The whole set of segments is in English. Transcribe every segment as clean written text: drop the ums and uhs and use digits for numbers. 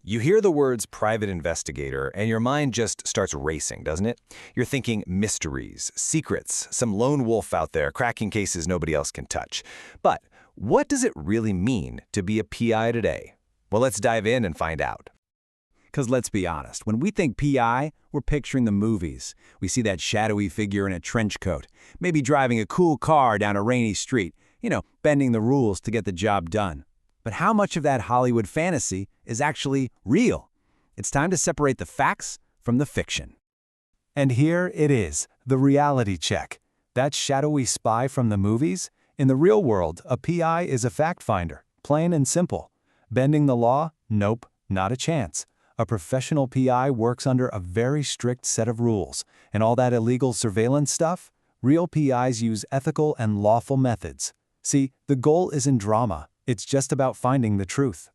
You hear the words private investigator, and your mind just starts racing, doesn't it? You're thinking mysteries, secrets, some lone wolf out there cracking cases nobody else can touch. But what does it really mean to be a PI today? Well, let's dive in and find out. Because let's be honest, when we think PI, we're picturing the movies. We see that shadowy figure in a trench coat, maybe driving a cool car down a rainy street, bending the rules to get the job done. But how much of that Hollywood fantasy is actually real? It's time to separate the facts from the fiction. And here it is, the reality check. That shadowy spy from the movies? In the real world, a PI is a fact finder, plain and simple. Bending the law? Nope, not a chance. A professional PI works under a very strict set of rules. And all that illegal surveillance stuff? Real PIs use ethical and lawful methods. See, the goal isn't drama. It's just about finding the truth.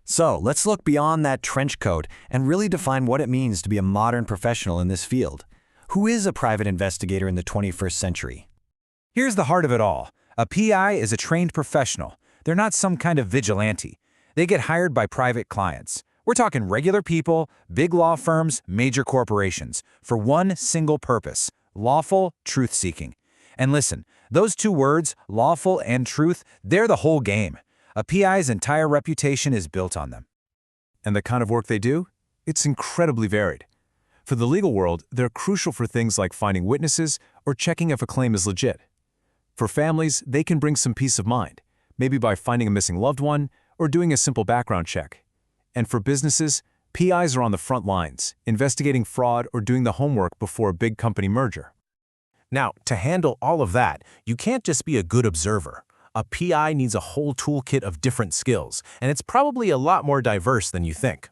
So let's look beyond that trench coat and really define what it means to be a modern professional in this field. Who is a private investigator in the 21st century? Here's the heart of it all. A PI is a trained professional. They're not some kind of vigilante. They get hired by private clients. We're talking regular people, big law firms, major corporations, for one single purpose: lawful truth-seeking. And listen, those two words, lawful and truth, they're the whole game. A PI's entire reputation is built on them. And the kind of work they do? It's incredibly varied. For the legal world, they're crucial for things like finding witnesses or checking if a claim is legit. For families, they can bring some peace of mind, maybe by finding a missing loved one or doing a simple background check. And for businesses, PIs are on the front lines, investigating fraud or doing the homework before a big company merger. Now, to handle all of that, you can't just be a good observer. A PI needs a whole toolkit of different skills, and it's probably a lot more diverse than you think.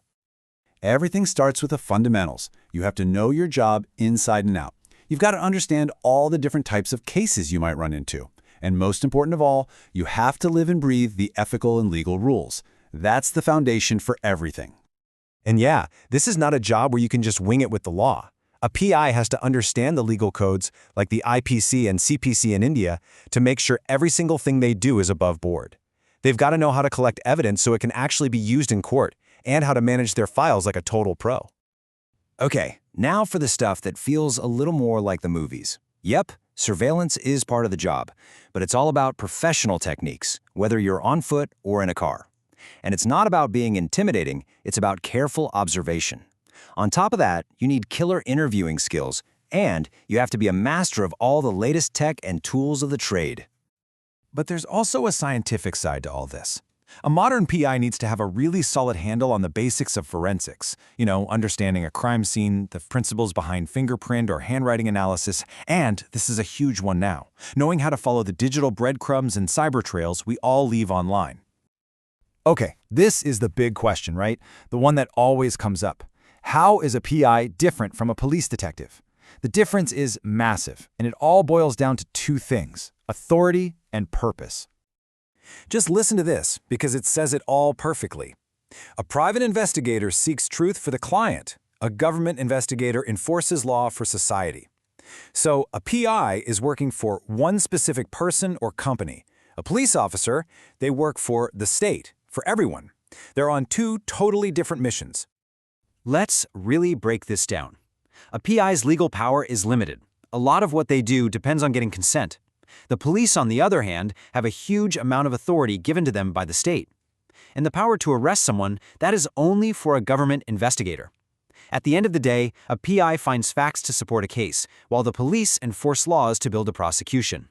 Everything starts with the fundamentals. You have to know your job inside and out. You've got to understand all the different types of cases you might run into. And most important of all, you have to live and breathe the ethical and legal rules. That's the foundation for everything. And yeah, this is not a job where you can just wing it with the law. A PI has to understand the legal codes, like the IPC and CPC in India, to make sure every single thing they do is above board. They've got to know how to collect evidence so it can actually be used in court, and how to manage their files like a total pro. Okay, now for the stuff that feels a little more like the movies. Yep, surveillance is part of the job, but it's all about professional techniques, whether you're on foot or in a car. And it's not about being intimidating, it's about careful observation. On top of that, you need killer interviewing skills, and you have to be a master of all the latest tech and tools of the trade. But there's also a scientific side to all this. A modern PI needs to have a really solid handle on the basics of forensics, understanding a crime scene, the principles behind fingerprint or handwriting analysis, and, this is a huge one now, knowing how to follow the digital breadcrumbs and cyber trails we all leave online. Okay, this is the big question, right? The one that always comes up. How is a PI different from a police detective? The difference is massive, and it all boils down to two things: authority and purpose. Just listen to this, because it says it all perfectly. A private investigator seeks truth for the client. A government investigator enforces law for society. So a PI is working for one specific person or company. A police officer, they work for the state, for everyone. They're on two totally different missions. Let's really break this down. A PI's legal power is limited. A lot of what they do depends on getting consent. The police, on the other hand, have a huge amount of authority given to them by the state. And the power to arrest someone, that is only for a government investigator. At the end of the day, a PI finds facts to support a case, while the police enforce laws to build a prosecution.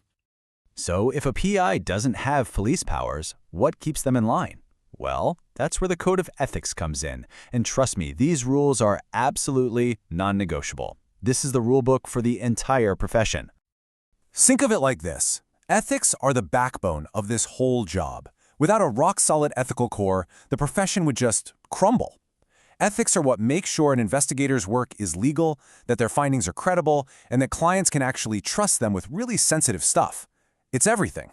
So if a PI doesn't have police powers, what keeps them in line? Well, that's where the code of ethics comes in. And trust me, these rules are absolutely non-negotiable. This is the rulebook for the entire profession. Think of it like this. Ethics are the backbone of this whole job. Without a rock-solid ethical core, the profession would just crumble. Ethics are what make sure an investigator's work is legal, that their findings are credible, and that clients can actually trust them with really sensitive stuff. It's everything.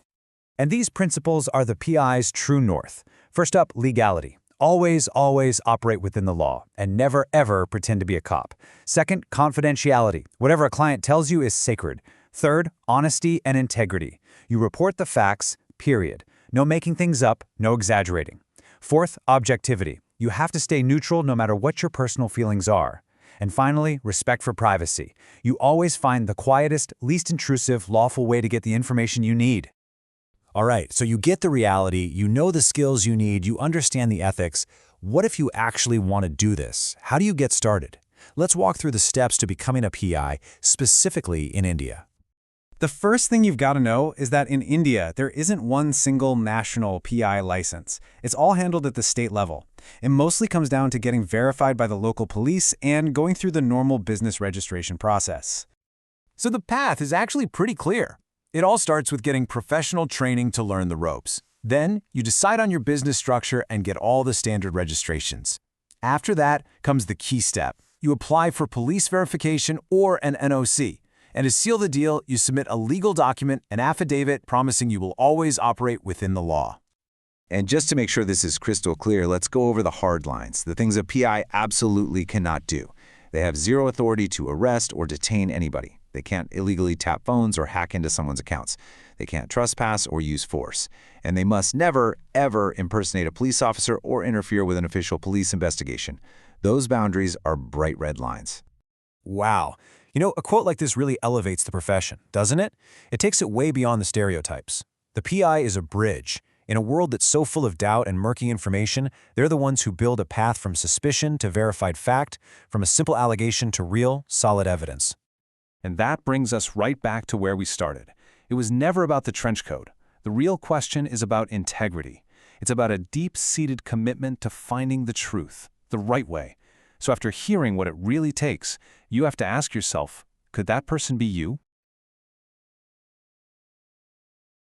And these principles are the PI's true north. First up, legality. Always operate within the law, and never ever pretend to be a cop. Second, confidentiality. Whatever a client tells you is sacred. Third, honesty and integrity. You report the facts, period. No making things up, no exaggerating. Fourth, objectivity. You have to stay neutral no matter what your personal feelings are. And finally, respect for privacy. You always find the quietest, least intrusive, lawful way to get the information you need. All right, so you get the reality, you know the skills you need, you understand the ethics. What if you actually want to do this? How do you get started? Let's walk through the steps to becoming a PI, specifically in India. The first thing you've got to know is that in India, there isn't one single national PI license. It's all handled at the state level. It mostly comes down to getting verified by the local police and going through the normal business registration process. So the path is actually pretty clear. It all starts with getting professional training to learn the ropes. Then, you decide on your business structure and get all the standard registrations. After that comes the key step. You apply for police verification or an NOC. And to seal the deal, you submit a legal document, an affidavit promising you will always operate within the law. And just to make sure this is crystal clear, let's go over the hard lines, the things a PI absolutely cannot do. They have zero authority to arrest or detain anybody. They can't illegally tap phones or hack into someone's accounts. They can't trespass or use force. And they must never, ever impersonate a police officer or interfere with an official police investigation. Those boundaries are bright red lines. Wow. You know, a quote like this really elevates the profession, doesn't it? It takes it way beyond the stereotypes. The PI is a bridge. In a world that's so full of doubt and murky information, they're the ones who build a path from suspicion to verified fact, from a simple allegation to real, solid evidence. And that brings us right back to where we started. It was never about the trench coat. The real question is about integrity. It's about a deep-seated commitment to finding the truth, the right way. So after hearing what it really takes, you have to ask yourself, could that person be you?